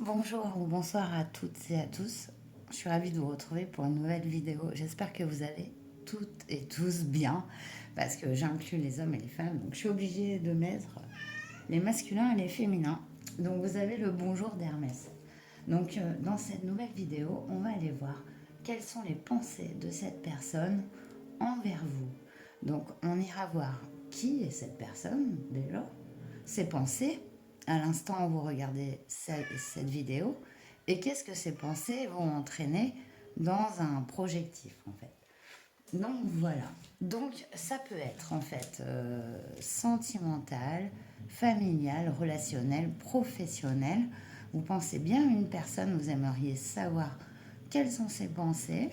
Bonjour ou bonsoir à toutes et à tous. Je suis ravie de vous retrouver pour une nouvelle vidéo. J'espère que vous allez toutes et tous bien parce que j'inclus les hommes et les femmes. Donc je suis obligée de mettre les masculins et les féminins. Donc vous avez le bonjour d'Hermès. Donc dans cette nouvelle vidéo, on va aller voir quelles sont les pensées de cette personne envers vous. Donc on ira voir qui est cette personne déjà, ses pensées à l'instant où vous regardez cette vidéo et qu'est-ce que ces pensées vont entraîner dans un projectif en fait. Donc voilà. Donc ça peut être en fait sentimental, familial, relationnel, professionnel. Vous pensez bien à une personne, vous aimeriez savoir quelles sont ses pensées,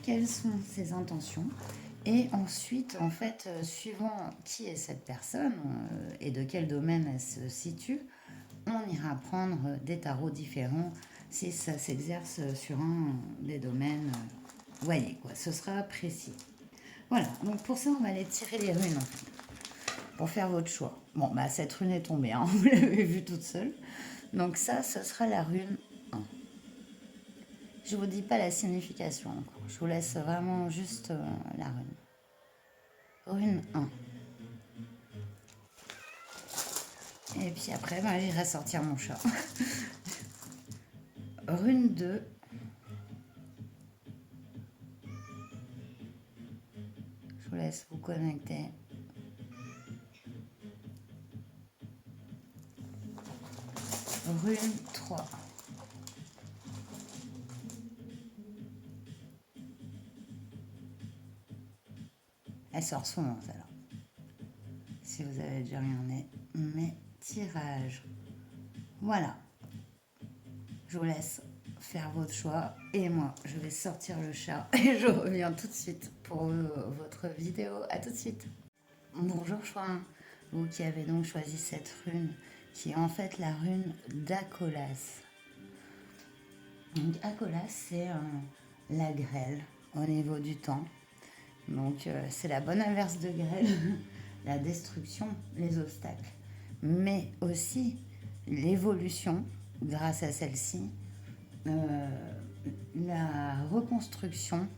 quelles sont ses intentions. Et ensuite, en fait, suivant qui est cette personne et de quel domaine elle se situe, on ira prendre des tarots différents si ça s'exerce sur un des domaines. Voyez quoi, ce sera précis. Voilà, donc pour ça, on va aller tirer les runes en fait, pour faire votre choix. Bon, bah cette rune est tombée, hein, vous l'avez vue toute seule. Donc ça, ce sera la rune 1. Je vous dis pas la signification encore, je vous laisse vraiment juste la rune. Rune 1. Et puis après, bah, j'irai sortir mon chat. Rune 2. Je vous laisse vous connecter. Rune 3. Elle sort souvent, celle-là. Si vous avez déjà regardé mes tirages. Voilà. Je vous laisse faire votre choix. Et moi, je vais sortir le chat. Et je reviens tout de suite pour votre vidéo. À tout de suite. Bonjour Chouin. Vous qui avez donc choisi cette rune, qui est en fait la rune d'Akolas. Donc Akolas, c'est la grêle au niveau du temps. Donc c'est la bonne inverse de grêle, la destruction, les obstacles. Mais aussi l'évolution grâce à celle-ci, euh, la reconstruction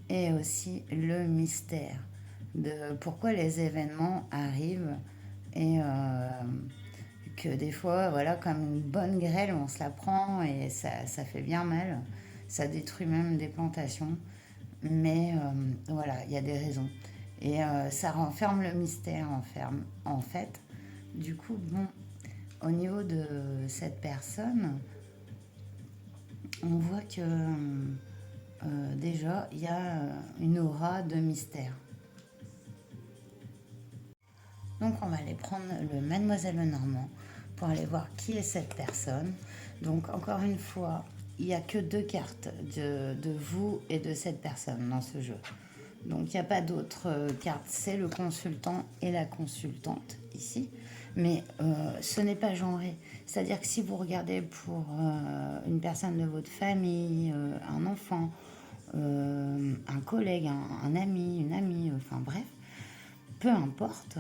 et aussi le mystère de pourquoi les événements arrivent et que des fois, voilà, comme une bonne grêle, on se la prend et ça fait bien mal. Ça détruit même des plantations. Mais voilà, il y a des raisons. Et ça renferme le mystère, en fait. Du coup, bon, au niveau de cette personne, on voit que déjà, il y a une aura de mystère. Donc, on va aller prendre le Mademoiselle Lenormand pour aller voir qui est cette personne. Donc, encore une fois, il n'y a que deux cartes de vous et de cette personne dans ce jeu. Donc, il n'y a pas d'autres cartes. C'est le consultant et la consultante ici. Mais ce n'est pas genré. C'est-à-dire que si vous regardez pour une personne de votre famille, un enfant, un collègue, un ami, une amie, enfin bref, peu importe,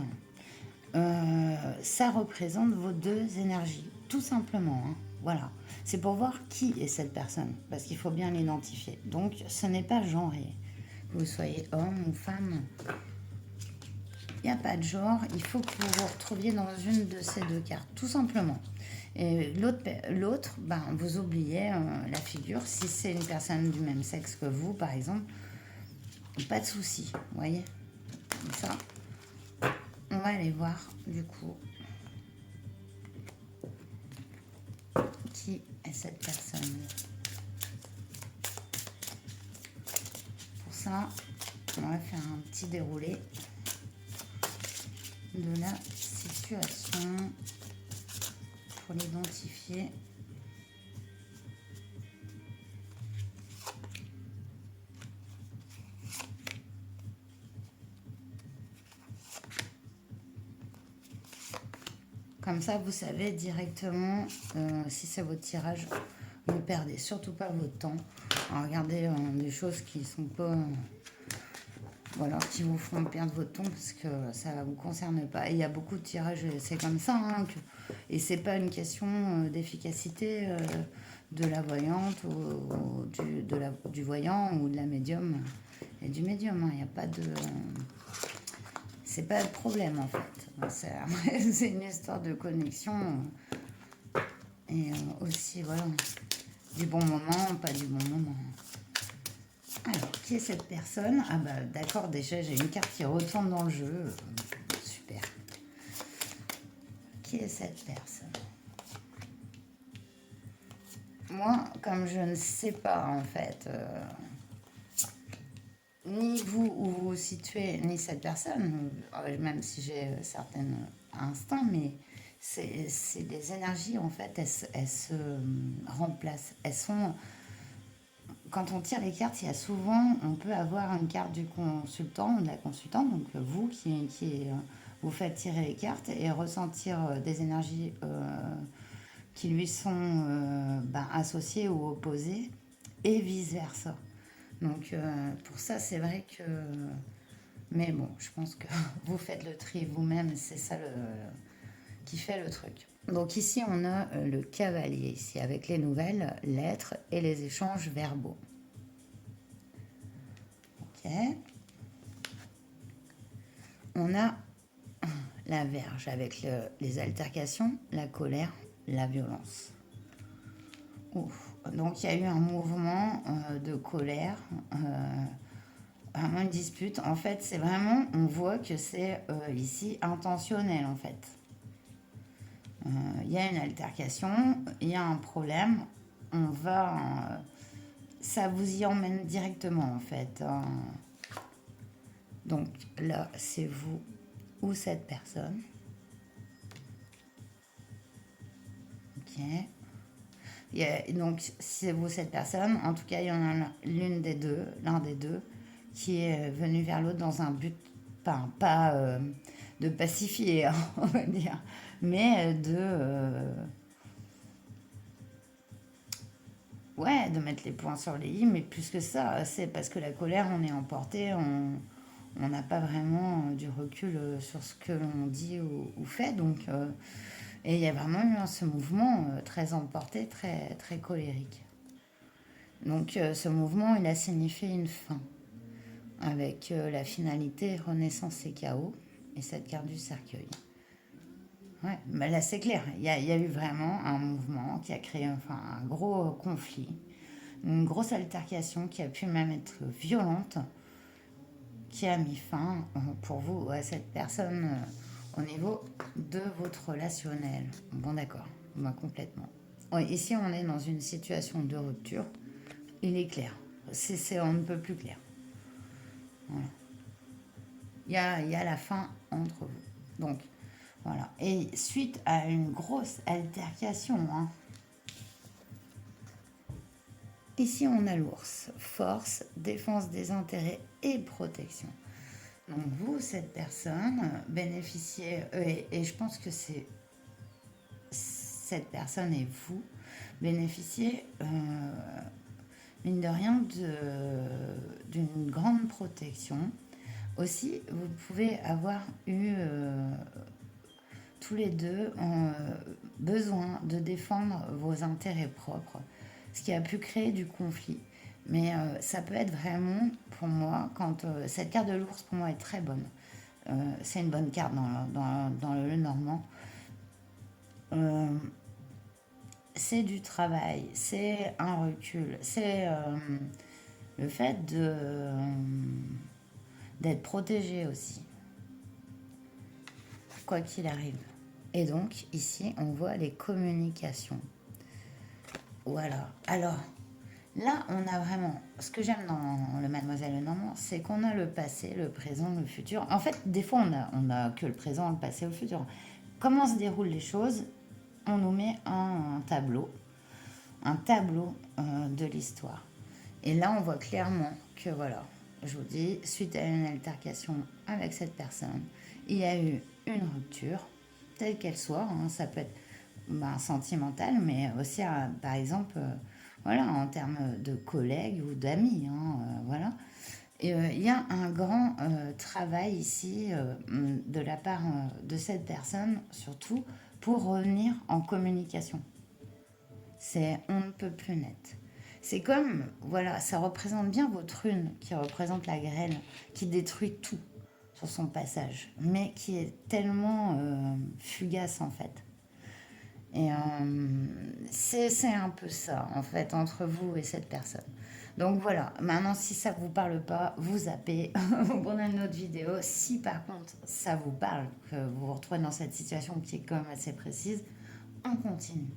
ça représente vos deux énergies, tout simplement. Hein. Voilà. C'est pour voir qui est cette personne, parce qu'il faut bien l'identifier. Donc, ce n'est pas genré. Que vous soyez homme ou femme, il n'y a pas de genre. Il faut que vous vous retrouviez dans une de ces deux cartes, tout simplement. Et l'autre, ben, vous oubliez la figure. Si c'est une personne du même sexe que vous, par exemple, pas de souci, vous voyez. Comme ça, on va aller voir, du coup, qui est cette personne. Pour ça, on va faire un petit déroulé de la situation pour l'identifier. Comme ça, vous savez directement si c'est votre tirage. Ne perdez surtout pas votre temps à regarder des choses qui sont pas ou alors qui vous font perdre votre temps parce que ça ne vous concerne pas. Et il y a beaucoup de tirages, c'est comme ça, hein, et c'est pas une question d'efficacité de la voyante ou du voyant ou de la médium et du médium. Il n'y a pas de... c'est pas le problème en fait. C'est une histoire de connexion et aussi, voilà, du bon moment, pas du bon moment. Alors, qui est cette personne? Ah bah d'accord, déjà j'ai une carte qui retourne dans le jeu. Super. Qui est cette personne? Moi, comme je ne sais pas en fait, ni vous où vous vous situez, ni cette personne, même si j'ai certains instincts, mais c'est des énergies en fait, elles se remplacent. Elles sont... Quand on tire les cartes, il y a souvent, on peut avoir une carte du consultant ou de la consultante, donc vous vous faites tirer les cartes et ressentir des énergies qui lui sont associées ou opposées, et vice-versa. Donc pour ça, c'est vrai que... Mais bon, je pense que vous faites le tri vous-même, c'est ça qui fait le truc. Donc ici, on a le cavalier, ici, avec les nouvelles lettres et les échanges verbaux. Ok. On a la Vierge avec les altercations, la colère, la violence. Ouf. Donc il y a eu un mouvement de colère, vraiment une dispute. En fait, c'est vraiment, on voit que c'est ici intentionnel en fait. Il y a une altercation, il y a un problème, on va... ça vous y emmène directement en fait. Donc là, c'est vous ou cette personne. Ok. Donc c'est vous cette personne. En tout cas, il y en a l'un des deux, qui est venu vers l'autre dans un but, pas de pacifier, hein, on va dire, mais ouais, de mettre les points sur les i. Mais plus que ça, c'est parce que la colère, on est emporté, on n'a pas vraiment du recul sur ce que l'on dit ou fait. Donc, et il y a vraiment eu ce mouvement très emporté, très, très colérique. Donc ce mouvement, il a signifié une fin, avec la finalité Renaissance et chaos, et cette carte du cercueil. Ouais, mais là c'est clair, il y a eu vraiment un mouvement qui a créé un gros conflit, une grosse altercation qui a pu même être violente, qui a mis fin pour vous à cette personne au niveau de votre relationnel. Bon d'accord, moi complètement. Ouais, ici on est dans une situation de rupture, il est clair, on ne peut plus clair. Voilà. Il y a la fin entre vous. Donc voilà. Et suite à une grosse altercation, hein, ici on a l'ours, force, défense des intérêts et protection. Donc vous, cette personne, bénéficiez, et je pense que c'est cette personne et vous, bénéficiez, mine de rien, d'une grande protection. Aussi, vous pouvez avoir eu tous les deux besoin de défendre vos intérêts propres, ce qui a pu créer du conflit. Mais ça peut être vraiment, pour moi, quand cette carte de l'ours, pour moi, est très bonne. C'est une bonne carte dans le normand. C'est du travail, c'est un recul, c'est le fait d'être protégé aussi, quoi qu'il arrive. Et donc, ici, on voit les communications. Voilà. Alors, là, on a vraiment... Ce que j'aime dans le Mademoiselle Lenormand, c'est qu'on a le passé, le présent, le futur. En fait, des fois, on a que le présent, le passé, le futur. Comment se déroulent les choses? On nous met un tableau de l'histoire. Et là, on voit clairement que, voilà, je vous dis, suite à une altercation avec cette personne, il y a eu une rupture, telle qu'elle soit, hein, ça peut être sentimentale, mais aussi, par exemple, voilà, en termes de collègues ou d'amis, hein, voilà. Il y a un grand travail ici de la part de cette personne, surtout pour revenir en communication. C'est on ne peut plus net. C'est comme, voilà, ça représente bien votre rune qui représente la grêle, qui détruit tout sur son passage, mais qui est tellement fugace en fait. Et c'est un peu ça, en fait, entre vous et cette personne. Donc voilà, maintenant, si ça ne vous parle pas, vous zappez, vous prenez une autre vidéo. Si par contre, ça vous parle, que vous vous retrouvez dans cette situation qui est quand même assez précise, on continue.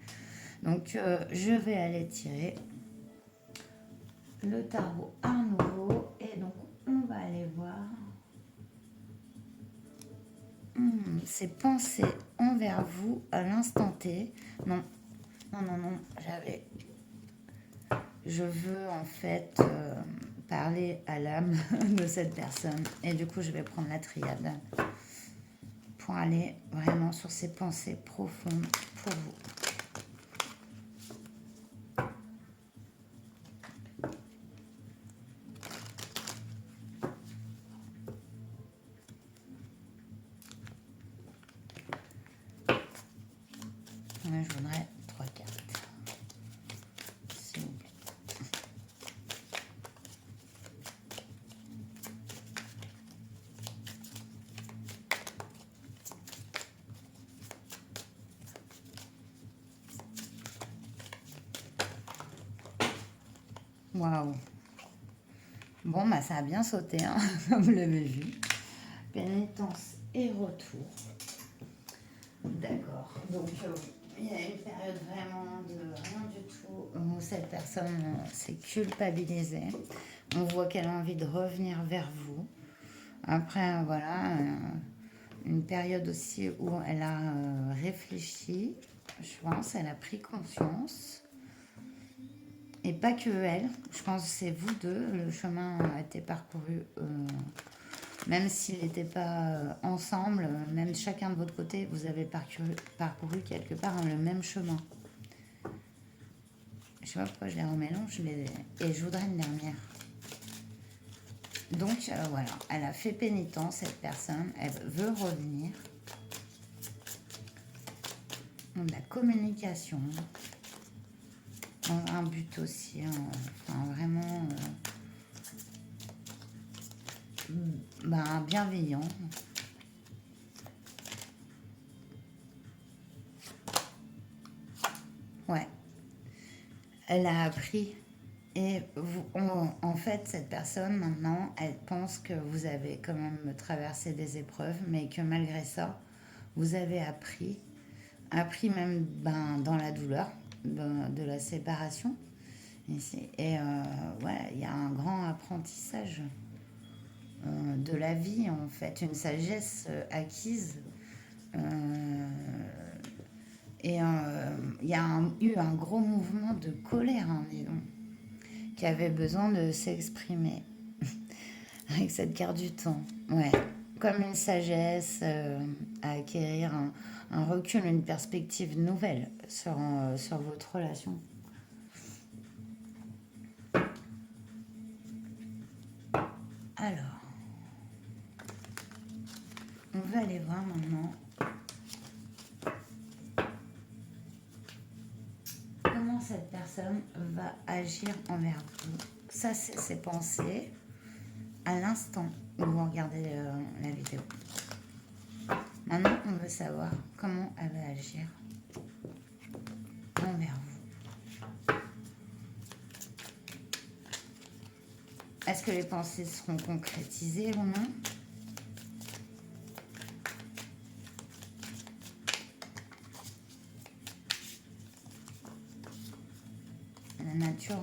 Donc, je vais aller tirer le tarot à nouveau. Et donc, on va aller voir ces pensées envers vous à l'instant T. Non, non, non, non, je veux en fait parler à l'âme de cette personne. Et du coup, je vais prendre la triade pour aller vraiment sur ces pensées profondes pour vous. Moi, je voudrais 3 cartes, s'il vous plaît. Waouh. Bon, bah ça a bien sauté, hein, comme vous l'avez vu. Pénitence et retour. D'accord. Donc, il y a une période vraiment de rien du tout où cette personne s'est culpabilisée. On voit qu'elle a envie de revenir vers vous. Après, voilà, une période aussi où elle a réfléchi, je pense, elle a pris conscience. Et pas que elle, je pense que c'est vous deux, le chemin a été parcouru, même s'il n'était pas ensemble, même chacun de votre côté, vous avez parcouru quelque part le même chemin. Je sais pas pourquoi je les remélange, et je voudrais une dernière. Donc voilà, elle a fait pénitence, cette personne, elle veut revenir. On a la communication, un but aussi, hein, enfin, vraiment bienveillant. Ouais, elle a appris. Et en fait, cette personne, maintenant, elle pense que vous avez quand même traversé des épreuves, mais que malgré ça, vous avez appris même dans la douleur de la séparation. Et ouais, il y a un grand apprentissage de la vie, en fait, une sagesse acquise. Et il y a eu un gros mouvement de colère, hein, dis donc, qui avait besoin de s'exprimer avec cette carte du temps. Ouais, comme une sagesse à acquérir, un recul, une perspective nouvelle sur votre relation. Alors, on va aller voir maintenant comment cette personne va agir envers vous. Ça, c'est ses pensées à l'instant où vous regardez la vidéo. Maintenant, on veut savoir comment elle va agir envers vous. Est-ce que les pensées seront concrétisées ou non? La nature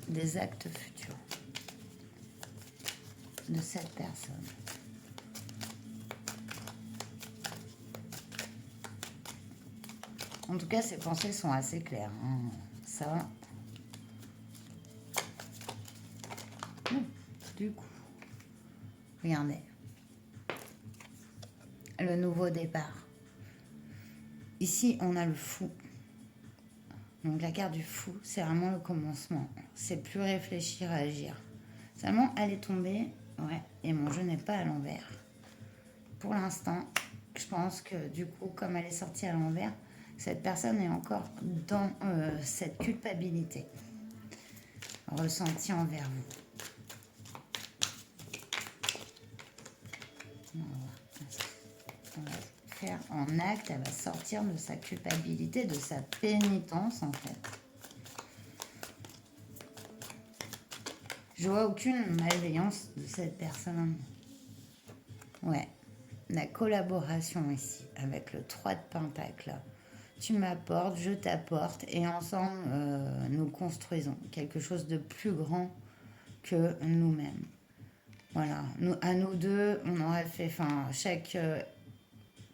des actes futurs de cette personne. En tout cas, ses pensées sont assez claires, hein. Ça. Du coup, regardez. Le nouveau départ. Ici, on a le fou. Donc la carte du fou, c'est vraiment le commencement. C'est plus réfléchir à agir. Seulement, elle est tombée, ouais, et mon jeu n'est pas à l'envers. Pour l'instant, je pense que du coup, comme elle est sortie à l'envers, cette personne est encore dans cette culpabilité ressentie envers vous. On va faire en acte, elle va sortir de sa culpabilité, de sa pénitence en fait. Je vois aucune malveillance de cette personne. Ouais, la collaboration ici avec le 3 de Pentacle. Tu m'apportes, je t'apporte et ensemble nous construisons quelque chose de plus grand que nous-mêmes. Voilà, à nous deux, on aurait fait, enfin, chaque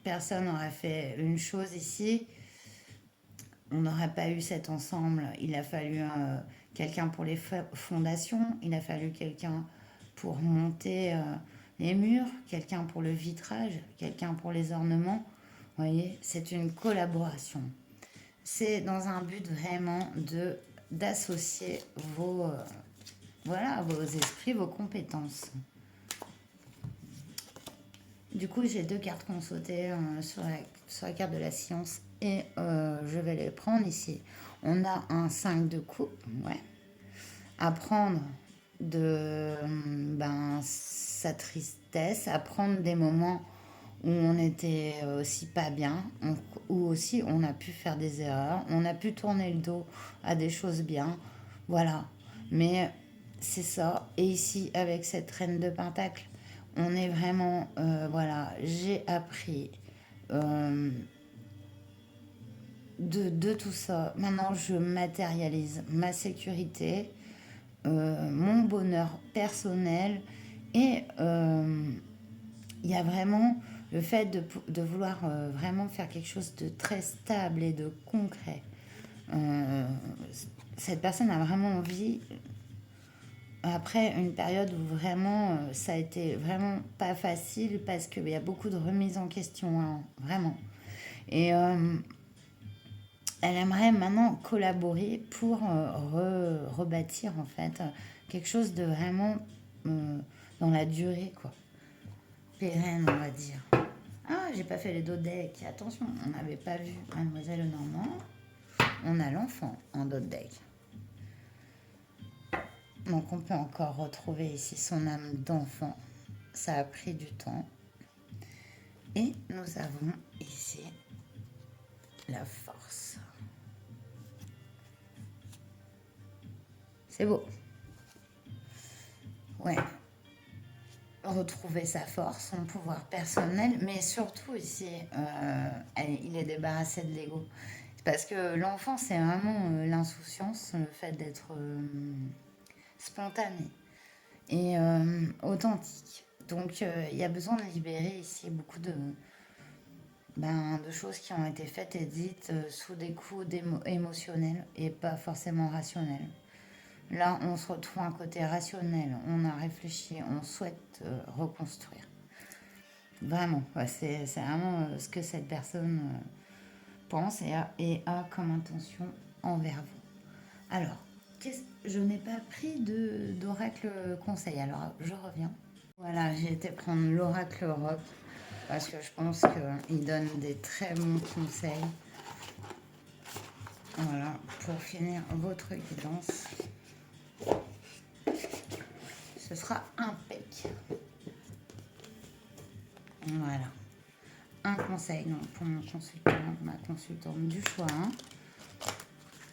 personne aurait fait une chose ici. On n'aurait pas eu cet ensemble. Il a fallu quelqu'un pour les fondations, il a fallu quelqu'un pour monter les murs, quelqu'un pour le vitrage, quelqu'un pour les ornements. Vous voyez, c'est une collaboration. C'est dans un but vraiment d'associer vos, voilà, vos esprits, vos compétences. Du coup, j'ai 2 cartes qui ont sauté sur la carte de la science et je vais les prendre ici. On a un 5 de coupe, ouais. Apprendre de sa tristesse, apprendre des moments où on était aussi pas bien, où aussi on a pu faire des erreurs, on a pu tourner le dos à des choses bien, voilà. Mais c'est ça. Et ici, avec cette reine de Pentacle, on est vraiment, voilà, j'ai appris de tout ça. Maintenant, je matérialise ma sécurité, mon bonheur personnel et il y a vraiment le fait de vouloir vraiment faire quelque chose de très stable et de concret. Euh, cette personne a vraiment envie, après une période où vraiment ça a été vraiment pas facile parce qu'il y a beaucoup de remises en question, hein, vraiment. Et elle aimerait maintenant collaborer pour rebâtir en fait quelque chose de vraiment dans la durée, quoi. Pérenne, on va dire. Ah, j'ai pas fait les dos deck. Attention, on n'avait pas vu Mademoiselle Normand. On a l'enfant en dos deck. Donc on peut encore retrouver ici son âme d'enfant. Ça a pris du temps. Et nous avons ici la force. C'est beau. Ouais. Retrouver sa force, son pouvoir personnel, mais surtout ici, il est débarrassé de l'ego. Parce que l'enfant, c'est vraiment l'insouciance, le fait d'être spontané et authentique. Donc, il y a besoin de libérer ici beaucoup de choses qui ont été faites et dites sous des coups émotionnels et pas forcément rationnels. Là, on se retrouve un côté rationnel, on a réfléchi, on souhaite reconstruire. Vraiment, ouais, c'est vraiment ce que cette personne pense et a comme intention envers vous. Alors, je n'ai pas pris d'oracle conseil, alors je reviens. Voilà, j'ai été prendre l'oracle rock parce que je pense qu'il donne des très bons conseils. Voilà, pour finir votre guidance. Ce sera impec. Voilà. Un conseil donc, pour mon consultant, ma consultante du choix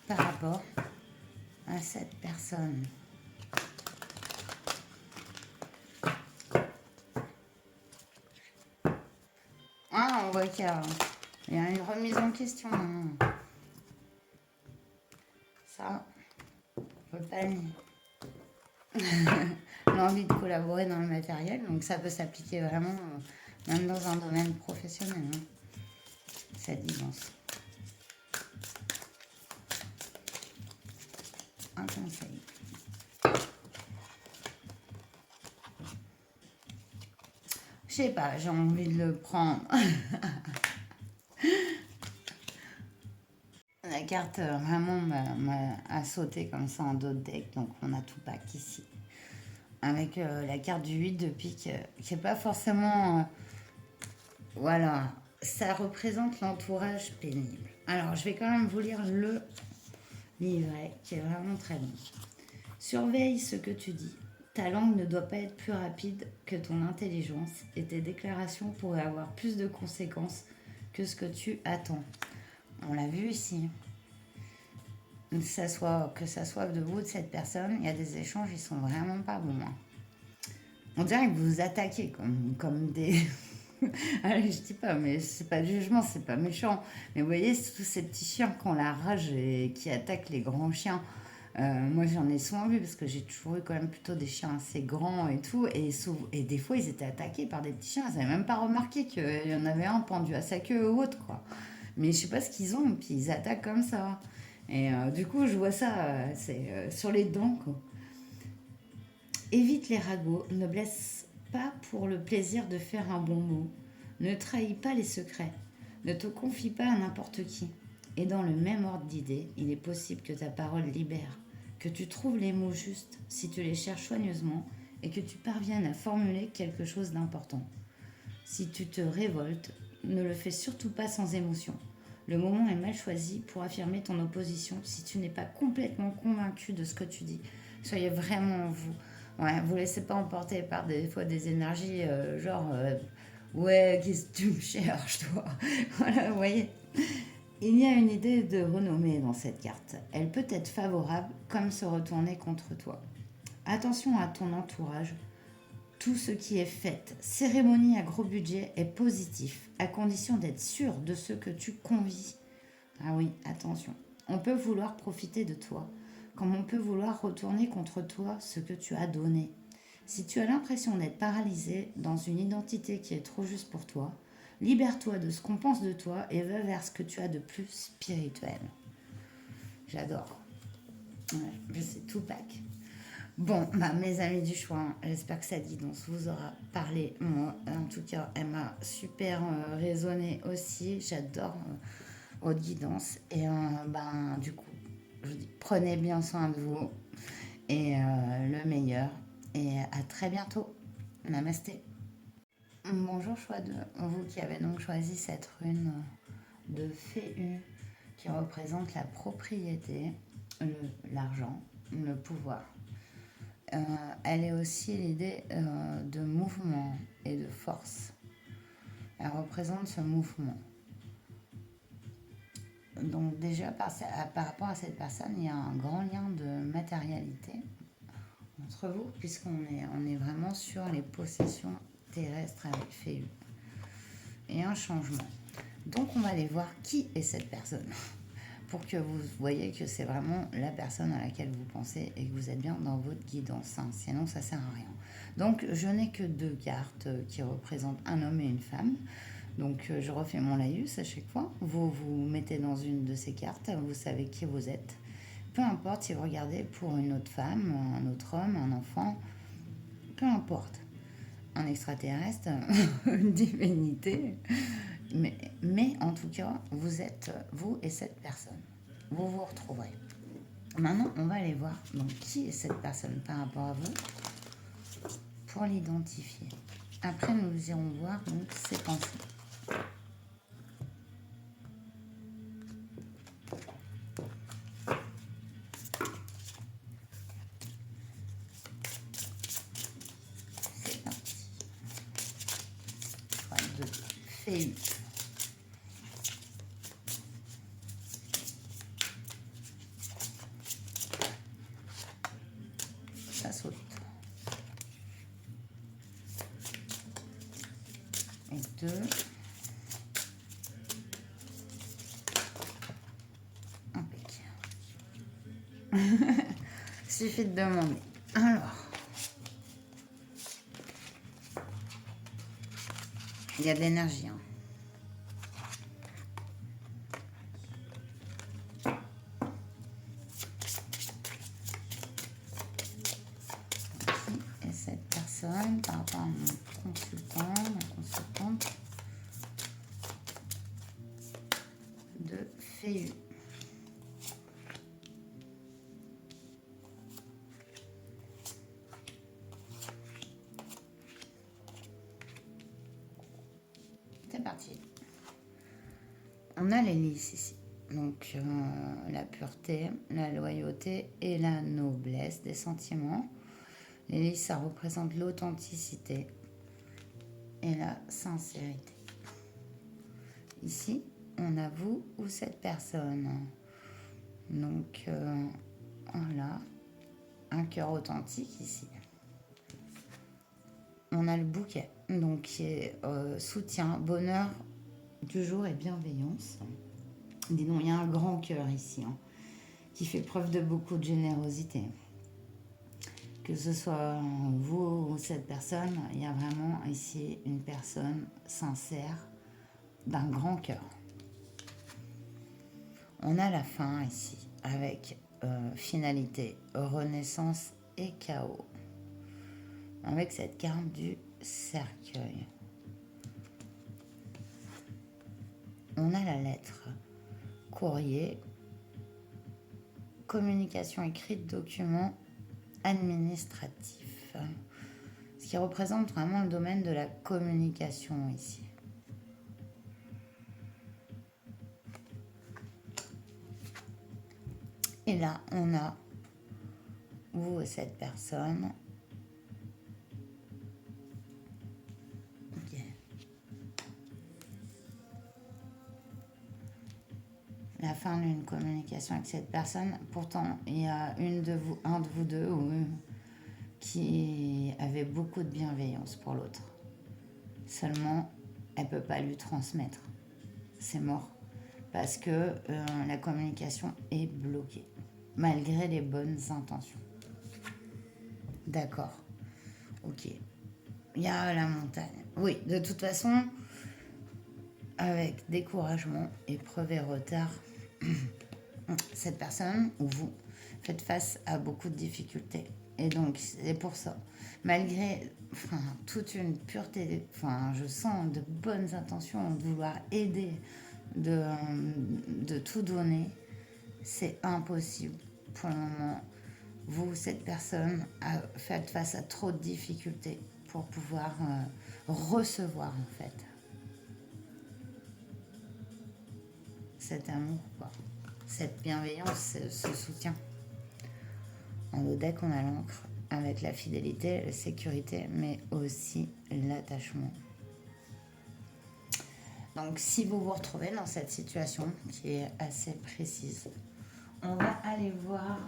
par rapport à cette personne. Ah, on voit qu'il y a une remise en question. Ça, on ne peut pas le nier. L'envie de collaborer dans le matériel, donc ça peut s'appliquer vraiment même dans un domaine professionnel, hein, cette guidance. Un conseil. Je sais pas, j'ai envie de le prendre. La carte vraiment a sauté comme ça en dos de deck, donc on a tout pack ici. avec la carte du 8 de pique, qui n'est pas forcément... voilà, ça représente l'entourage pénible. Alors, je vais quand même vous lire le livret, qui est vraiment très bon. Surveille ce que tu dis. Ta langue ne doit pas être plus rapide que ton intelligence et tes déclarations pourraient avoir plus de conséquences que ce que tu attends. On l'a vu ici. Que ça soit de vous ou de cette personne, il y a des échanges, ils sont vraiment pas bons. Hein. On dirait que vous vous attaquez comme des... Allez, je dis pas, mais c'est pas de jugement, c'est pas méchant. Mais vous voyez, c'est tous ces petits chiens qui ont la rage et qui attaquent les grands chiens. Moi, j'en ai souvent vu parce que j'ai toujours eu quand même plutôt des chiens assez grands et tout. Et des fois, ils étaient attaqués par des petits chiens. Ils n'avaient même pas remarqué qu'il y en avait un pendu à sa queue ou autre, quoi. Mais je sais pas ce qu'ils ont, puis ils attaquent comme ça. Et du coup, je vois ça, c'est sur les dents, quoi. Évite les ragots, ne blesse pas pour le plaisir de faire un bon mot, ne trahis pas les secrets, ne te confie pas à n'importe qui. Et dans le même ordre d'idées, il est possible que ta parole libère, que tu trouves les mots justes si tu les cherches soigneusement et que tu parviennes à formuler quelque chose d'important. Si tu te révoltes, ne le fais surtout pas sans émotion. Le moment est mal choisi pour affirmer ton opposition si tu n'es pas complètement convaincu de ce que tu dis. Soyez vraiment vous. Ouais, vous ne laissez pas emporter par des fois des énergies ouais, qu'est-ce que tu me cherches, toi. Voilà, vous voyez. Il y a une idée de renommée dans cette carte. Elle peut être favorable comme se retourner contre toi. Attention à ton entourage. Tout ce qui est fête, cérémonie à gros budget est positif, à condition d'être sûr de ce que tu convies. Ah oui, attention. On peut vouloir profiter de toi, comme on peut vouloir retourner contre toi ce que tu as donné. Si tu as l'impression d'être paralysé dans une identité qui est trop juste pour toi, libère-toi de ce qu'on pense de toi et va vers ce que tu as de plus spirituel. J'adore. Ouais, c'est Tupac. Bon, mes amis du choix, j'espère que cette guidance vous aura parlé. Moi, en tout cas, elle m'a super résonné aussi. J'adore votre guidance. Et du coup, je vous dis, prenez bien soin de vous et le meilleur. Et à très bientôt. Namasté. Bonjour, choix de vous qui avez donc choisi cette rune de Féu qui représente la propriété, l'argent, le pouvoir. Elle est aussi l'idée de mouvement et de force. Elle représente ce mouvement. Donc déjà, par rapport à cette personne, il y a un grand lien de matérialité entre vous, on est vraiment sur les possessions terrestres avec Féu. Et un changement. Donc on va aller voir qui est cette personne. Pour que vous voyez que c'est vraiment la personne à laquelle vous pensez et que vous êtes bien dans votre guidance. Hein. Sinon, ça ne sert à rien. Donc, je n'ai que 2 cartes qui représentent un homme et une femme. Donc, je refais mon laïus à chaque fois. Vous vous mettez dans une de ces cartes. Vous savez qui vous êtes. Peu importe si vous regardez pour une autre femme, un autre homme, un enfant. Peu importe. Un extraterrestre, une divinité. Mais en tout cas, vous êtes vous et cette personne. Vous vous retrouverez. Maintenant, on va aller voir donc, qui est cette personne par rapport à vous pour l'identifier. Après, nous irons voir donc, ses pensées. C'est parti. Choix de Féu. Ça saute. Et 2. Impeccable. Suffit de demander. Alors. Il y a de l'énergie. Hein. Qui est cette personne par rapport à mon consultant, ma consultante de Féu. parti. On a l'hélice ici. Donc, la pureté, la loyauté et la noblesse des sentiments. L'hélice, ça représente l'authenticité et la sincérité. Ici, on a vous ou cette personne. Donc, voilà, un cœur authentique ici. On a le bouquet, donc qui est soutien, bonheur du jour et bienveillance. Dis donc, il y a un grand cœur ici, hein, qui fait preuve de beaucoup de générosité. Que ce soit vous ou cette personne, il y a vraiment ici une personne sincère, d'un grand cœur. On a la fin ici, avec finalité, renaissance et chaos. Avec cette carte du cercueil. On a la lettre, courrier, communication écrite, document administratif. Ce qui représente vraiment le domaine de la communication ici. Et là, on a vous et cette personne. Okay. La fin d'une communication avec cette personne. Pourtant, il y a un de vous deux qui avait beaucoup de bienveillance pour l'autre. Seulement, elle ne peut pas lui transmettre. C'est mort. Parce que la communication est bloquée. Malgré les bonnes intentions. D'accord. Ok. Il y a la montagne. Oui, de toute façon, avec découragement, épreuve et retard, cette personne ou vous faites face à beaucoup de difficultés. Et donc, c'est pour ça. Malgré toute une pureté, je sens de bonnes intentions de vouloir aider, de tout donner, c'est impossible pour le moment. Vous, cette personne, faites face à trop de difficultés pour pouvoir recevoir en fait cet amour, quoi. Cette bienveillance, ce soutien. En haut deck, on a l'encre avec la fidélité, la sécurité, mais aussi l'attachement. Donc, si vous vous retrouvez dans cette situation qui est assez précise, on va aller voir.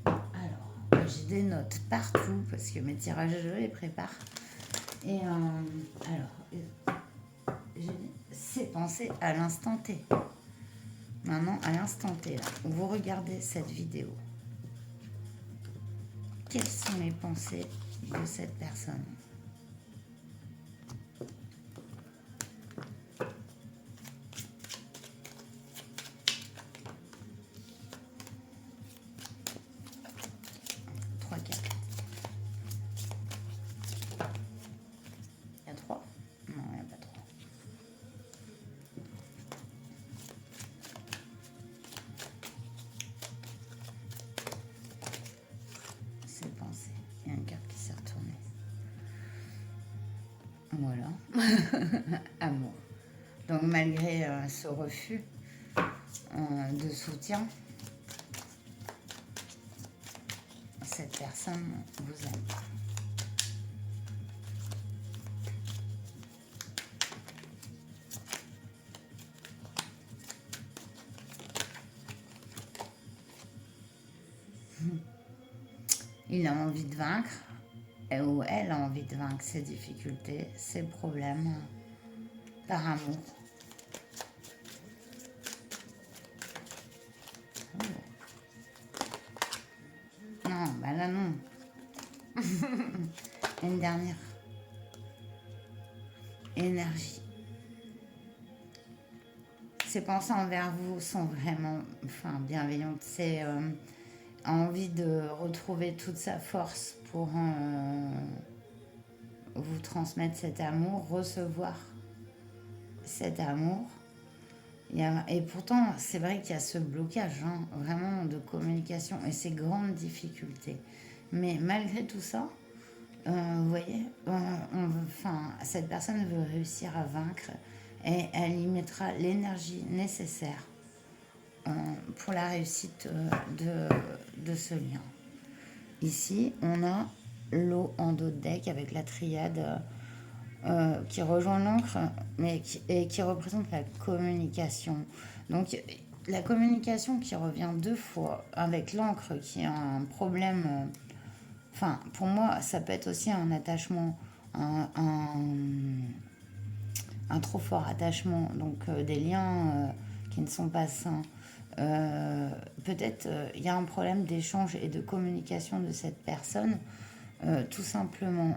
Alors, j'ai des notes partout parce que mes tirages, je les prépare. Et c'est pensé à l'instant T. Maintenant, à l'instant T, là, où vous regardez cette vidéo, quelles sont les pensées de cette personne ? Voilà, amour. Donc malgré ce refus de soutien, cette personne vous aime. Il a envie de vaincre. Ou elle a envie de vaincre ses difficultés, ses problèmes, par amour. Oh. Non, bah là non. Une dernière. Énergie. Ses pensées envers vous sont vraiment bienveillantes. C'est envie de retrouver toute sa force pour vous transmettre cet amour, recevoir cet amour. Et pourtant, c'est vrai qu'il y a ce blocage, vraiment de communication et ces grandes difficultés. Mais malgré tout ça, vous voyez, enfin, cette personne veut réussir à vaincre et elle y mettra l'énergie nécessaire pour la réussite de ce lien. Ici, on a l'eau en dos de deck avec la triade qui rejoint l'encre et qui représente la communication. Donc, la communication qui revient 2 fois avec l'encre qui a un problème. Enfin, pour moi, ça peut être aussi un attachement, un trop fort attachement, donc des liens qui ne sont pas sains. Peut-être il y a un problème d'échange et de communication de cette personne, tout simplement.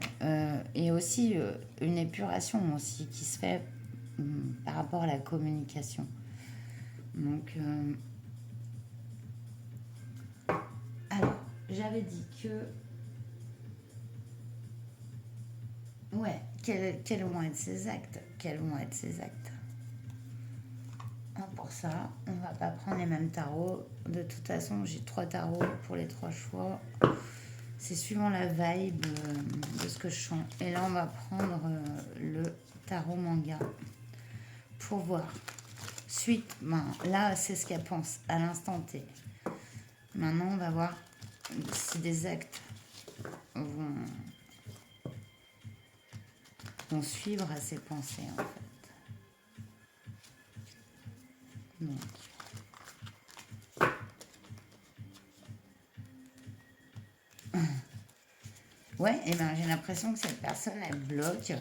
Et aussi une épuration aussi qui se fait par rapport à la communication. Donc, alors, j'avais dit que ouais, quels vont être ces actes? Quels vont être ces actes? Pour ça, on va pas prendre les mêmes tarots. De toute façon, j'ai 3 tarots pour les 3 choix. C'est suivant la vibe de ce que je sens. Et là, on va prendre le tarot manga pour voir. Suite, là, c'est ce qu'elle pense à l'instant T. Maintenant, on va voir si des actes vont suivre à ses pensées, en fait. Donc, ouais, et ben j'ai l'impression que cette personne, elle bloque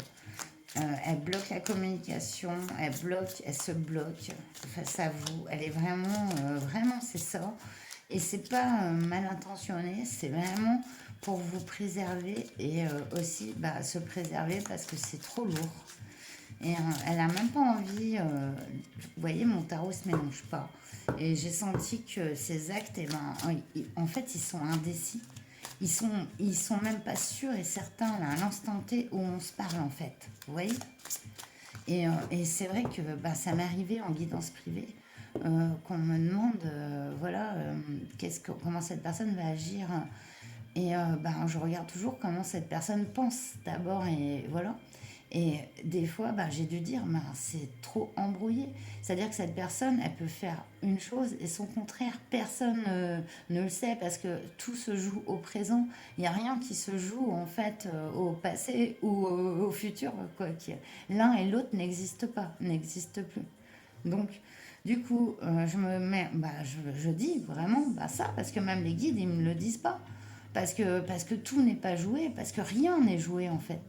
la communication, elle se bloque face à vous. Elle est vraiment, vraiment, c'est ça. Et c'est pas mal intentionné, c'est vraiment pour vous préserver et aussi se préserver parce que c'est trop lourd. Et elle a même pas envie, vous voyez, mon tarot se mélange pas. Et j'ai senti que ces actes, en fait, ils sont indécis. Ils sont même pas sûrs et certains là, à l'instant T où on se parle en fait. Vous voyez. Et c'est vrai que ça m'est arrivé en guidance privée qu'on me demande, voilà, comment cette personne va agir. Et je regarde toujours comment cette personne pense d'abord et voilà. Et des fois, j'ai dû dire, c'est trop embrouillé. C'est-à-dire que cette personne, elle peut faire une chose et son contraire, personne ne le sait parce que tout se joue au présent. Il n'y a rien qui se joue en fait au passé ou au futur. Quoi. L'un et l'autre n'existent pas, n'existent plus. Donc, du coup, je dis vraiment ça parce que même les guides, ils ne me le disent pas. Parce que tout n'est pas joué, parce que rien n'est joué en fait.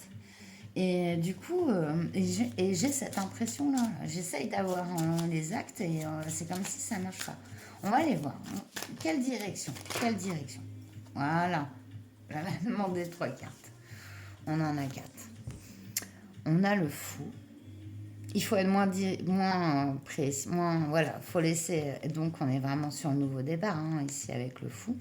Et du coup, j'ai cette impression-là. J'essaye d'avoir les actes et c'est comme si ça ne marche pas. On va aller voir. Quelle direction? Quelle direction? Voilà. J'avais demandé 3 cartes. On en a 4. On a le fou. Il faut être moins précis. Voilà, faut laisser. Donc, on est vraiment sur un nouveau départ ici avec le fou.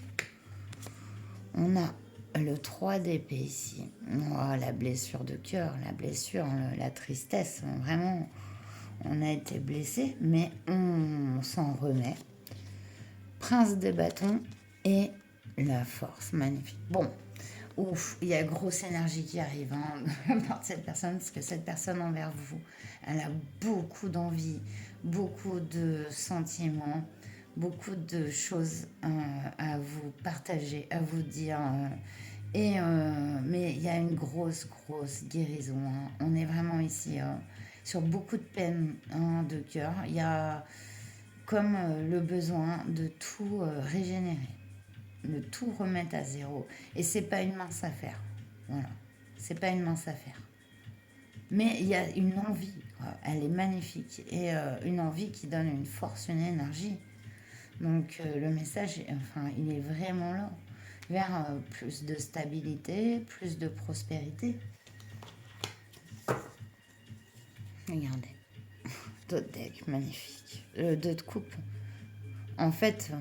On a le 3 d'épée ici. Oh, la blessure de cœur, la blessure, la tristesse. Vraiment, on a été blessé, mais on s'en remet. Prince de bâton et la force. Magnifique. Bon, ouf, il y a grosse énergie qui arrive par cette personne, parce que cette personne envers vous, elle a beaucoup d'envie, beaucoup de sentiments, beaucoup de choses à vous partager, à vous dire. Mais il y a une grosse guérison. On est vraiment ici sur beaucoup de peine de cœur. Il y a comme le besoin de tout régénérer, de tout remettre à zéro. Et c'est pas une mince affaire. Voilà, c'est pas une mince affaire. Mais il y a une envie, quoi. Elle est magnifique et une envie qui donne une force, une énergie. Donc le message, il est vraiment là, vers plus de stabilité, plus de prospérité. Regardez, d'autres decks, magnifique. Le 2 de coupe. En fait,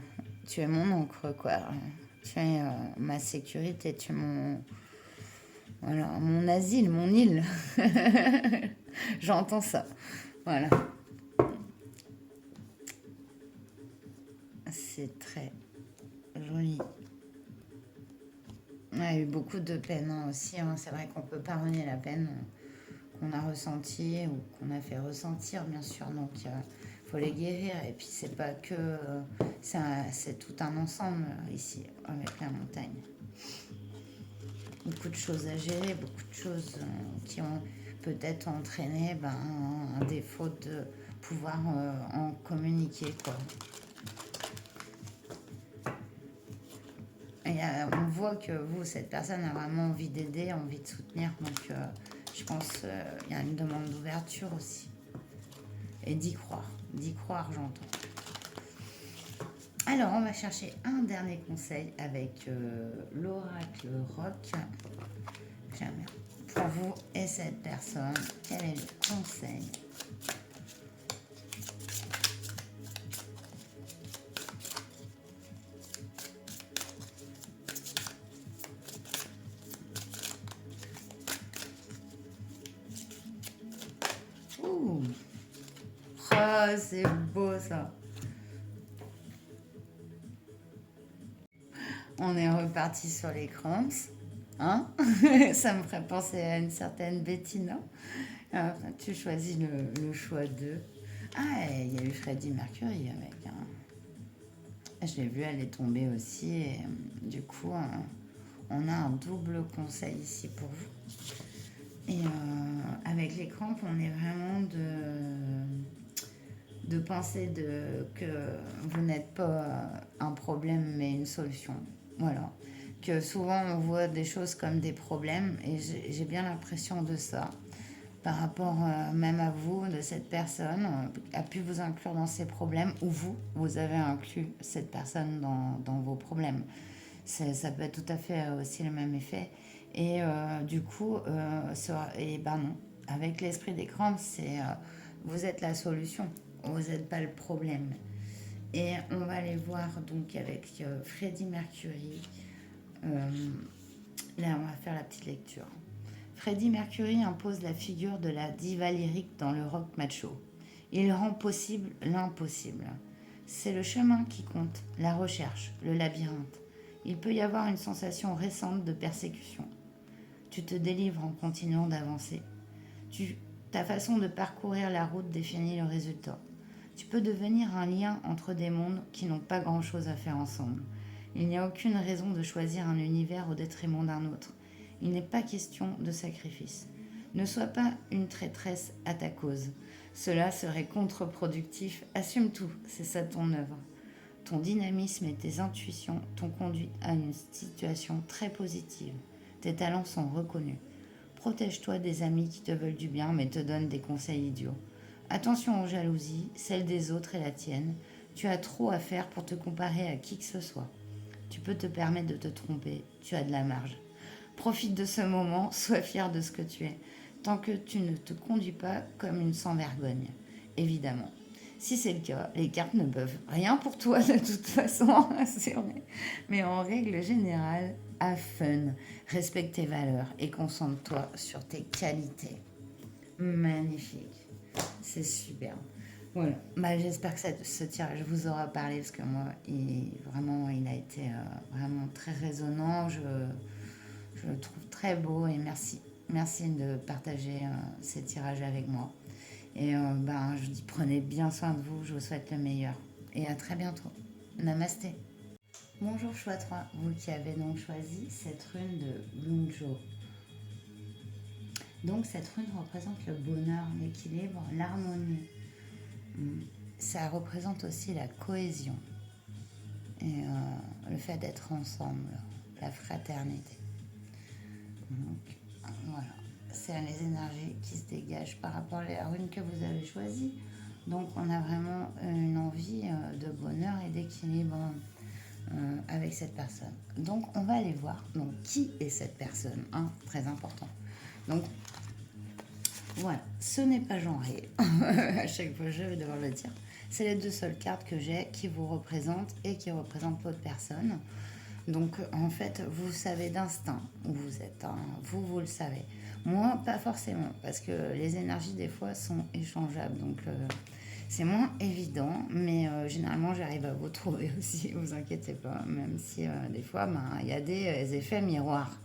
tu es mon encre, quoi. Tu es ma sécurité, tu es mon asile, mon île. J'entends ça. Voilà. C'est très joli. On a eu beaucoup de peine hein, aussi. Hein. C'est vrai qu'on ne peut pas renier la peine qu'on a ressentie ou qu'on a fait ressentir, bien sûr. Donc, il faut les guérir. Et puis, c'est pas que... c'est tout un ensemble ici, avec la montagne. Beaucoup de choses à gérer, beaucoup de choses qui ont peut-être entraîné un défaut de pouvoir en communiquer, quoi. Et on voit que vous, cette personne a vraiment envie d'aider, envie de soutenir. Donc, je pense qu'il y a une demande d'ouverture aussi. Et d'y croire. D'y croire, j'entends. Alors, on va chercher un dernier conseil avec l'oracle rock. Pour vous et cette personne, quel est le conseil? Ouh, oh, c'est beau ça. On est reparti sur les crans. Hein. Ça me ferait penser à une certaine Bettina. Tu choisis le choix de... Ah, il y a eu Freddie Mercury avec. Je l'ai vu, elle est tombée aussi. Et du coup, on a un double conseil ici pour vous. Et avec les crampes, on est vraiment de penser que vous n'êtes pas un problème, mais une solution. Voilà. Que souvent, on voit des choses comme des problèmes, et j'ai bien l'impression de ça. Par rapport même à vous, de cette personne, a pu vous inclure dans ses problèmes, ou vous avez inclus cette personne dans vos problèmes. Ça peut être tout à fait aussi le même effet. Et du coup, non, avec l'esprit d'écran, vous êtes la solution, vous n'êtes pas le problème. Et on va aller voir donc avec Freddie Mercury. Là, on va faire la petite lecture. Freddie Mercury impose la figure de la diva lyrique dans le rock macho. Il rend possible l'impossible. C'est le chemin qui compte, la recherche, le labyrinthe. Il peut y avoir une sensation récente de persécution. Tu te délivres en continuant d'avancer. Ta façon de parcourir la route définit le résultat. Tu peux devenir un lien entre des mondes qui n'ont pas grand-chose à faire ensemble. Il n'y a aucune raison de choisir un univers au détriment d'un autre. Il n'est pas question de sacrifice. Ne sois pas une traîtresse à ta cause. Cela serait contre-productif. Assume tout, c'est ça ton œuvre. Ton dynamisme et tes intuitions t'ont conduit à une situation très positive. Tes talents sont reconnus. Protège-toi des amis qui te veulent du bien mais te donnent des conseils idiots. Attention aux jalousies, celle des autres et la tienne. Tu as trop à faire pour te comparer à qui que ce soit. Tu peux te permettre de te tromper, tu as de la marge. Profite de ce moment, sois fier de ce que tu es, tant que tu ne te conduis pas comme une sans-vergogne, évidemment. Si c'est le cas, les cartes ne peuvent rien pour toi de toute façon, c'est vrai. Mais en règle générale, have fun, respecte tes valeurs et concentre-toi sur tes qualités. Magnifique, c'est superbe. Voilà, j'espère que ce tirage vous aura parlé parce que moi, il a été vraiment très résonnant. Je le trouve très beau et merci. Merci de partager ces tirages avec moi. Et je dis prenez bien soin de vous, je vous souhaite le meilleur. Et à très bientôt. Namasté. Bonjour choix 3, vous qui avez donc choisi cette rune de Lunjo. Donc cette rune représente le bonheur, l'équilibre, l'harmonie. Ça représente aussi la cohésion et le fait d'être ensemble, la fraternité. Donc voilà, c'est les énergies qui se dégagent par rapport à la rune que vous avez choisie. Donc on a vraiment une envie de bonheur et d'équilibre avec cette personne. Donc on va aller voir donc, qui est cette personne, très important. Donc voilà, ce n'est pas genré. À chaque fois, je vais devoir le dire. C'est les deux seules cartes que j'ai qui vous représentent et qui représentent l'autre personne. Donc, en fait, vous savez d'instinct où vous êtes. Vous le savez. Moi, pas forcément, parce que les énergies, des fois, sont échangeables. Donc, C'est moins évident, mais généralement j'arrive à vous trouver aussi, vous inquiétez pas, même si des fois il y a des effets miroirs.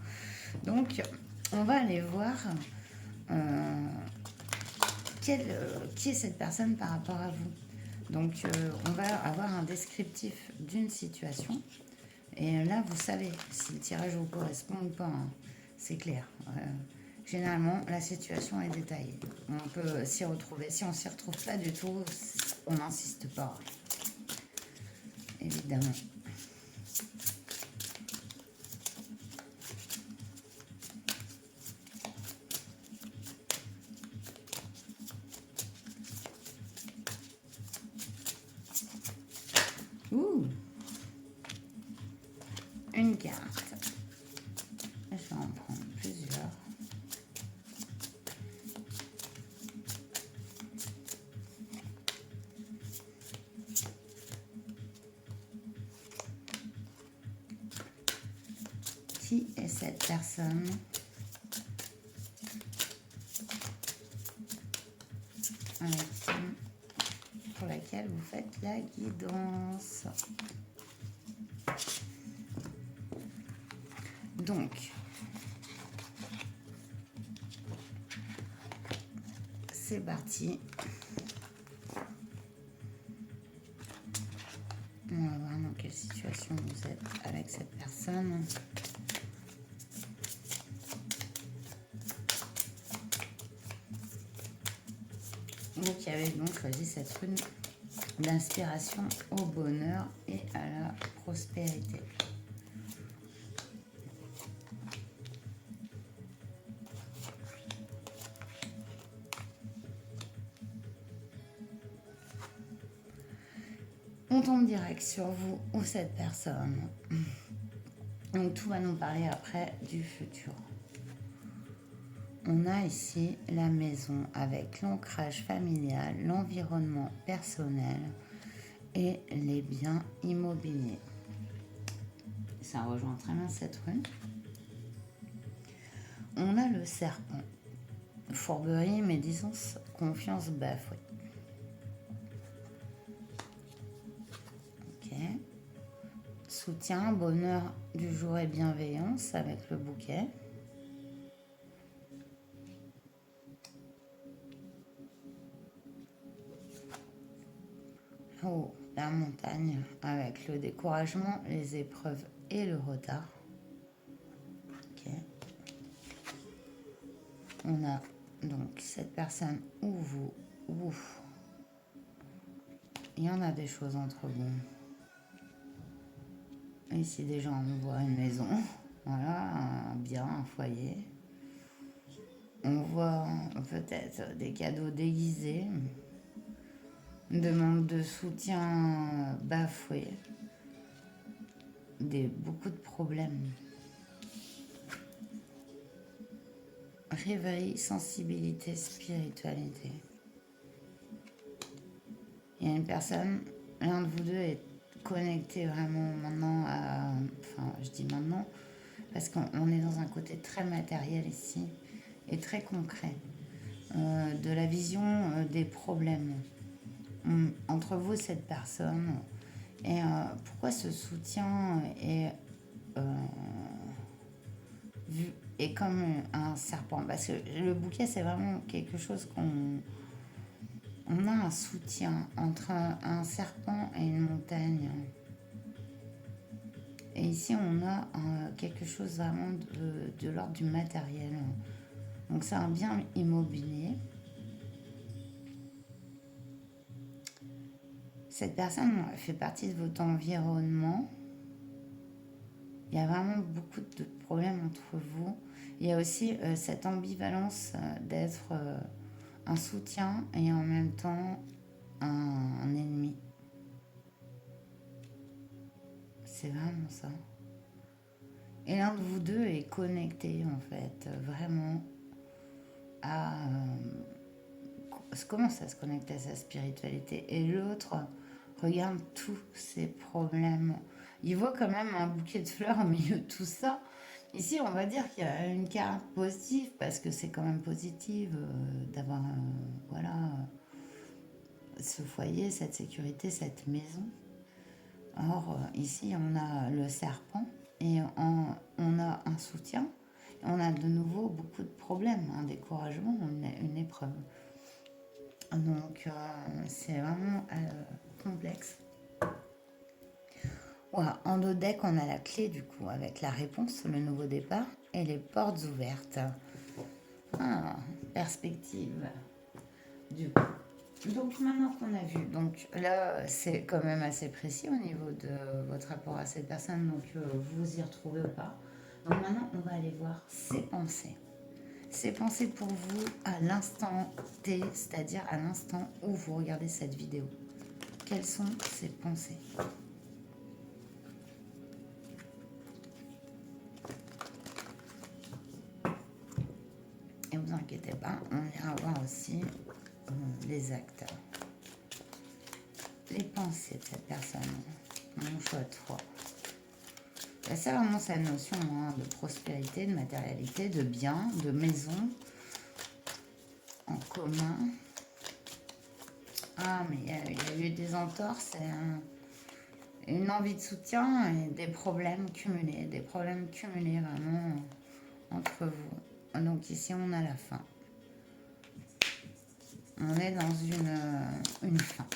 Donc on va aller voir euh, qui est cette personne par rapport à vous. Donc on va avoir un descriptif d'une situation. Et là, vous savez si le tirage vous correspond ou pas. Hein. C'est clair. Généralement, la situation est détaillée. On peut s'y retrouver. Si on s'y retrouve pas du tout, on n'insiste pas. Évidemment. Ouh, une carte. Je vais en prendre plusieurs. Qui est cette personne pour laquelle vous faites la guidance? Donc, c'est parti. On va voir dans quelle situation vous êtes avec cette personne. Vous qui avez donc choisi cette rune d'inspiration au bonheur et à la prospérité. On tombe direct sur vous ou cette personne. Donc tout va nous parler après du futur. On a ici la maison avec l'ancrage familial, l'environnement personnel et les biens immobiliers. Ça rejoint très bien cette rune. On a le serpent. Fourberie, médisance, confiance bafouée. Ok. Soutien, bonheur du jour et bienveillance avec le bouquet. Oh, la montagne avec le découragement, les épreuves et le retard. Ok. On a donc cette personne ou vous, ou il y en a des choses entre vous. Ici déjà on voit une maison, voilà, un bien, un foyer. On voit peut-être des cadeaux déguisés, demande de soutien bafoué, beaucoup de problèmes. Réveil, sensibilité, spiritualité. Il y a une personne, l'un de vous deux est connecté vraiment maintenant à... Enfin, je dis maintenant, parce qu'on est dans un côté très matériel ici et très concret. De la vision des problèmes entre vous et cette personne. Et pourquoi ce soutien est vu est comme un serpent? Parce que le bouquet, c'est vraiment quelque chose on a un soutien entre un serpent et une montagne. Et ici, on a quelque chose vraiment de l'ordre du matériel. Donc, c'est un bien immobilier. Cette personne fait partie de votre environnement. Il y a vraiment beaucoup de problèmes entre vous. Il y a aussi cette ambivalence d'être un soutien et en même temps un ennemi. C'est vraiment ça. Et l'un de vous deux est connecté en fait, vraiment à... commence à se connecter à sa spiritualité. Et l'autre regarde tous ses problèmes. Il voit quand même un bouquet de fleurs au milieu de tout ça. Ici, on va dire qu'il y a une carte positive parce que c'est quand même positif d'avoir, voilà, ce foyer, cette sécurité, cette maison. Or, ici, on a le serpent et on a un soutien. On a de nouveau beaucoup de problèmes, un découragement, une épreuve. Donc, c'est vraiment complexe. Voilà, en dos deck, on a la clé du coup, avec la réponse, le nouveau départ et les portes ouvertes. Ah, perspective. Du coup. Donc maintenant qu'on a vu, donc là c'est quand même assez précis au niveau de votre rapport à cette personne, donc vous y retrouvez ou pas. Donc maintenant on va aller voir ses pensées. Ses pensées pour vous à l'instant T, c'est-à-dire à l'instant où vous regardez cette vidéo. Quelles sont ses pensées? Et vous inquiétez pas, on ira voir aussi les actes. Les pensées de cette personne. Mon choix de foi. C'est vraiment cette notion de prospérité, de matérialité, de bien, de maison en commun. Ah, mais il y a eu des entorses et une envie de soutien et des problèmes cumulés. Des problèmes cumulés vraiment entre vous. Donc ici, on a la fin. On est dans une fin.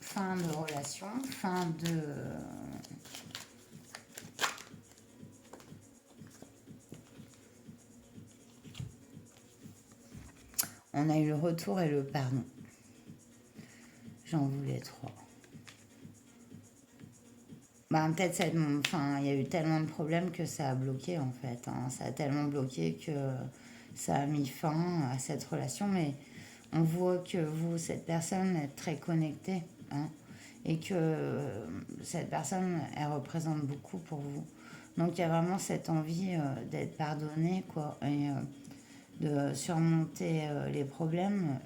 Fin de relation, fin de... On a eu le retour et le pardon. J'en voulais trop. Bah, peut-être il y a eu tellement de problèmes que ça a bloqué en fait. Hein. Ça a tellement bloqué que ça a mis fin à cette relation. Mais on voit que vous, cette personne, est très connectée. Hein, et que cette personne, elle représente beaucoup pour vous. Donc il y a vraiment cette envie d'être pardonné, quoi. Et de surmonter les problèmes.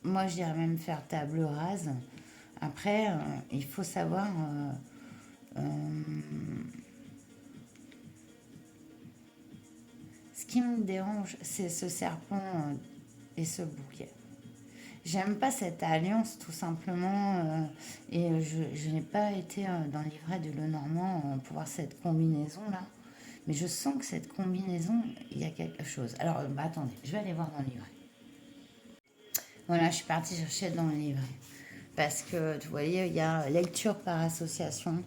Moi, je dirais même faire table rase. Après, il faut savoir... ce qui me dérange, c'est ce serpent et ce bouquet. J'aime pas cette alliance tout simplement et je n'ai pas été dans le livret du Lenormand pour voir cette combinaison là. Mais je sens que cette combinaison, il y a quelque chose. Alors, attendez, je vais aller voir dans le livret. Voilà, je suis partie chercher dans le livret. Parce que, vous voyez, il y a lecture par association.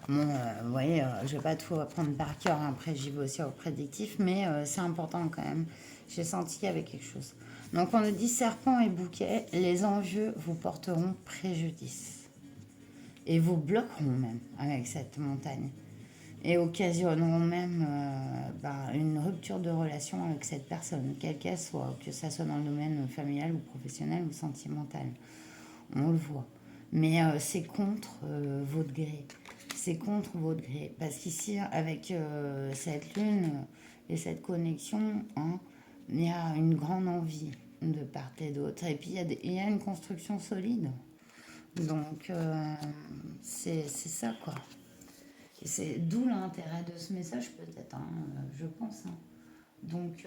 Bon, vous voyez, je ne vais pas tout apprendre par cœur, hein, après j'y vais aussi au prédictif, mais c'est important quand même. J'ai senti qu'il y avait quelque chose. Donc on nous dit serpent et bouquet, les envieux vous porteront préjudice. Et vous bloqueront même avec cette montagne. Et occasionneront même une rupture de relation avec cette personne, quelle qu'elle soit, que ça soit dans le domaine familial ou professionnel ou sentimental. On le voit. Mais c'est contre votre gré. C'est contre votre gré. Parce qu'ici, avec cette lune et cette connexion, hein, il y a une grande envie de part et d'autre. Et puis, il y a une construction solide. Donc, c'est ça, quoi. Et c'est d'où l'intérêt de ce message, peut-être, hein, je pense. Hein. Donc,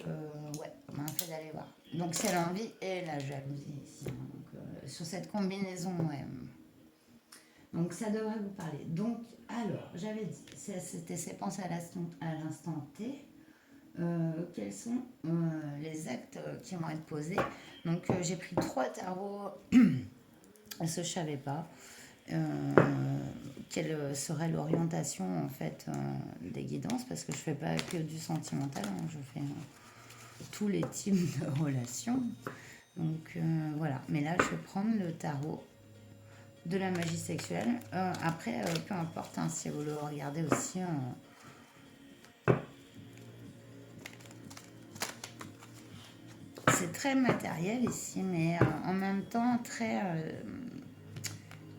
ouais, on m'a fait d'aller voir. Donc, c'est l'envie et la jalousie ici. Hein. Donc, sur cette combinaison, ouais. Donc, ça devrait vous parler. Donc, alors, j'avais dit, c'était ces pensées à l'instant T. Quels sont les actes qui vont être posés. Donc, j'ai pris 3 tarots. Ce que je ne savais pas. Quelle serait l'orientation en fait des guidances, parce que je fais pas que du sentimental, hein, je fais tous les types de relations. Donc voilà, mais là je vais prendre le tarot de la magie sexuelle. Après, peu importe, hein, si vous le regardez aussi. C'est très matériel ici, mais en même temps très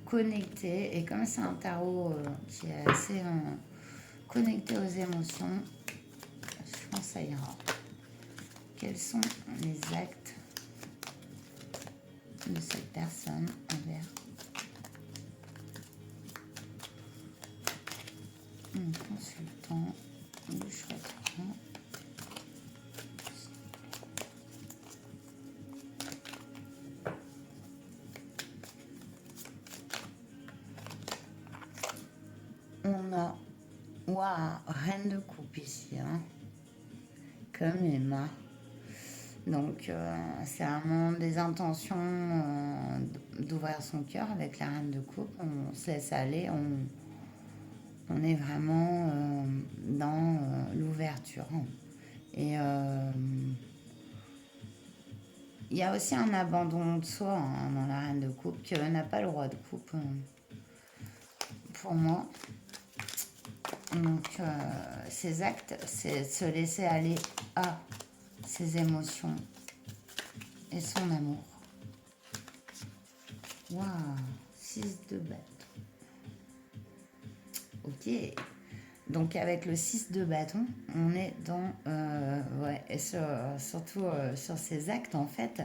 connecté. Et comme c'est un tarot qui est assez connecté aux émotions, je pense que ça ira. Quels sont les actes de cette personne envers un consultant du choix de plan? Waouh, reine de coupe ici, hein. Comme Emma. Donc, c'est vraiment des intentions d'ouvrir son cœur avec la reine de coupe. On se laisse aller, on est vraiment dans l'ouverture. Et il y a aussi un abandon de soi dans la reine de coupe que n'a pas le roi de coupe pour moi. Donc, ces actes, c'est de se laisser aller à ses émotions et son amour. Waouh, 6 de bâton. Ok. Donc avec le 6 de bâton, on est dans... ouais, et surtout sur ces actes, en fait,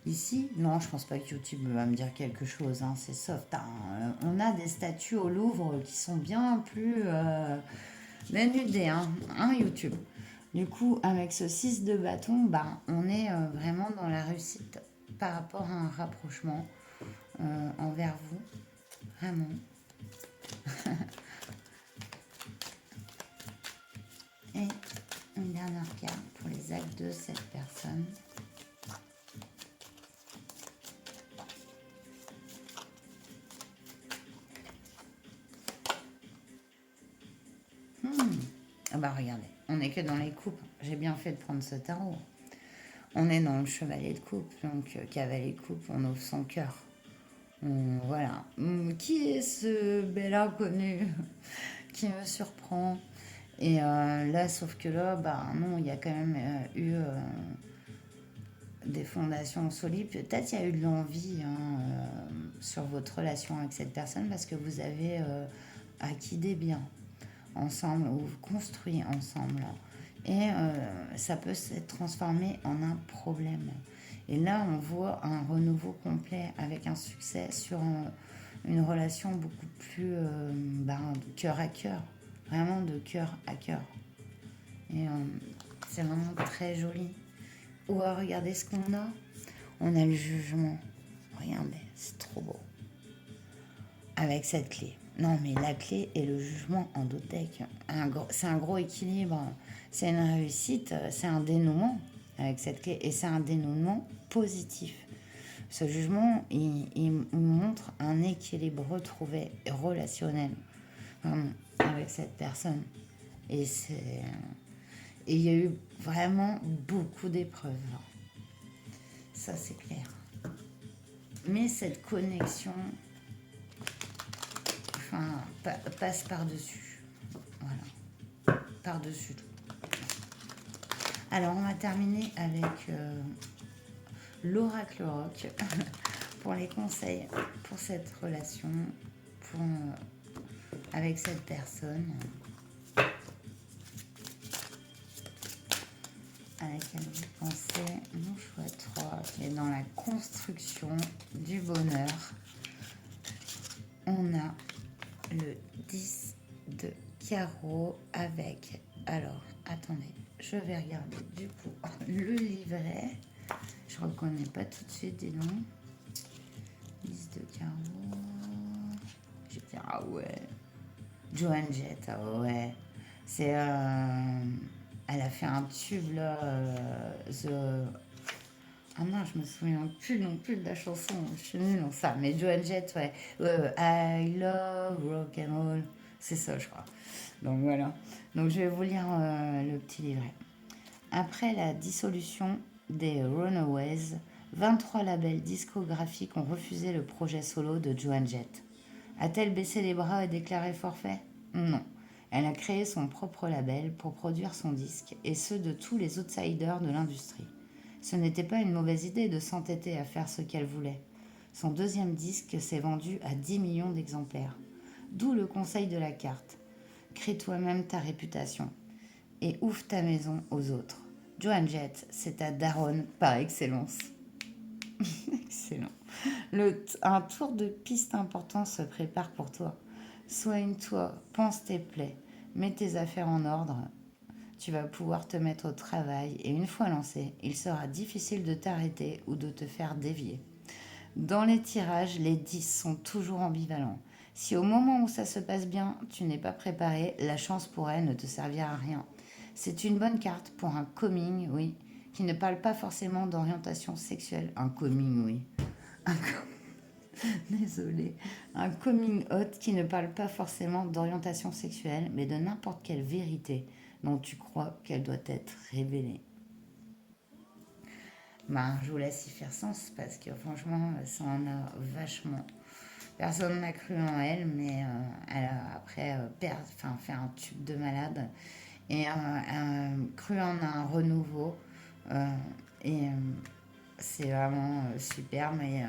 ici, non, je pense pas que YouTube va me dire quelque chose, hein, c'est soft. Hein. On a des statues au Louvre qui sont bien plus dénudées, hein, YouTube. Du coup, avec ce 6 de bâton, bah, on est vraiment dans la réussite par rapport à un rapprochement envers vous. Vraiment. Et une dernière carte pour les actes de cette personne. Ah bah regardez, on n'est que dans les coupes. J'ai bien fait de prendre ce tarot. On est dans le chevalier de coupe, donc cavalier de coupe, on ouvre son cœur. Voilà. Qui est ce bel inconnu qui me surprend? Et là, sauf que là, bah non, il y a quand même eu des fondations solides. Peut-être il y a eu de l'envie sur votre relation avec cette personne parce que vous avez acquis des biens ensemble ou construit ensemble. Et ça peut s'être transformé en un problème. Et là, on voit un renouveau complet avec un succès sur une relation beaucoup plus de cœur à cœur. Vraiment de cœur à cœur. Et c'est vraiment très joli. Ou regardez ce qu'on a. On a le jugement. Regardez, c'est trop beau. Avec cette clé. Non, mais la clé et le jugement en deux decks. C'est un gros équilibre. C'est une réussite. C'est un dénouement avec cette clé. Et c'est un dénouement positif. Ce jugement, il montre un équilibre retrouvé relationnel avec cette personne. Et il y a eu vraiment beaucoup d'épreuves. Ça, c'est clair. Mais cette connexion passe par-dessus. Voilà. Par-dessus tout. Alors, on va terminer avec l'oracle rock pour les conseils pour cette relation, avec cette personne. À laquelle vous pensez, mon choix 3, qui est dans la construction du bonheur. On a le 10 de carreau avec... Alors, attendez, je vais regarder du coup le livret. Je reconnais pas tout de suite, dis donc. 10 de carreau. Je vais dire, ah ouais. Joan Jett, ah ouais. C'est... elle a fait un tube là, Ah non, je me souviens plus non plus de la chanson, je suis nulle dans ça. Mais Joan Jett, ouais. I love rock and roll, c'est ça, je crois. Donc voilà. Donc je vais vous lire le petit livret. Après la dissolution des Runaways, 23 labels discographiques ont refusé le projet solo de Joan Jett. A-t-elle baissé les bras et déclaré forfait? Non. Elle a créé son propre label pour produire son disque et ceux de tous les outsiders de l'industrie. Ce n'était pas une mauvaise idée de s'entêter à faire ce qu'elle voulait. Son deuxième disque s'est vendu à 10 millions d'exemplaires. D'où le conseil de la carte. Crée toi-même ta réputation et ouvre ta maison aux autres. Joan Jett, c'est ta daronne par excellence. Excellent. Un tour de piste important se prépare pour toi. Soigne-toi, pense tes plaies, mets tes affaires en ordre. Tu vas pouvoir te mettre au travail et une fois lancé, il sera difficile de t'arrêter ou de te faire dévier. Dans les tirages, les 10 sont toujours ambivalents. Si au moment où ça se passe bien, tu n'es pas préparé, la chance pour elle ne te servira à rien. C'est une bonne carte pour un coming, oui, qui ne parle pas forcément d'orientation sexuelle. Un coming, oui. Un Désolée. Un coming out qui ne parle pas forcément d'orientation sexuelle, mais de n'importe quelle vérité dont tu crois qu'elle doit être révélée. Ben, je vous laisse y faire sens parce que franchement, ça en a vachement. Personne n'a cru en elle, mais elle a après fait un tube de malade et cru en un renouveau. Euh, et c'est vraiment super, mais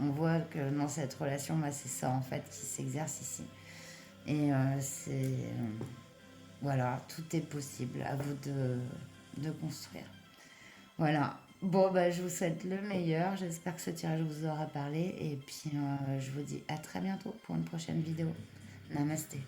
on voit que dans cette relation, bah, c'est ça en fait qui s'exerce ici. Et voilà, tout est possible, à vous de construire. Voilà. Bon, bah, je vous souhaite le meilleur. J'espère que ce tirage vous aura parlé. Et puis, je vous dis à très bientôt pour une prochaine vidéo. Namasté.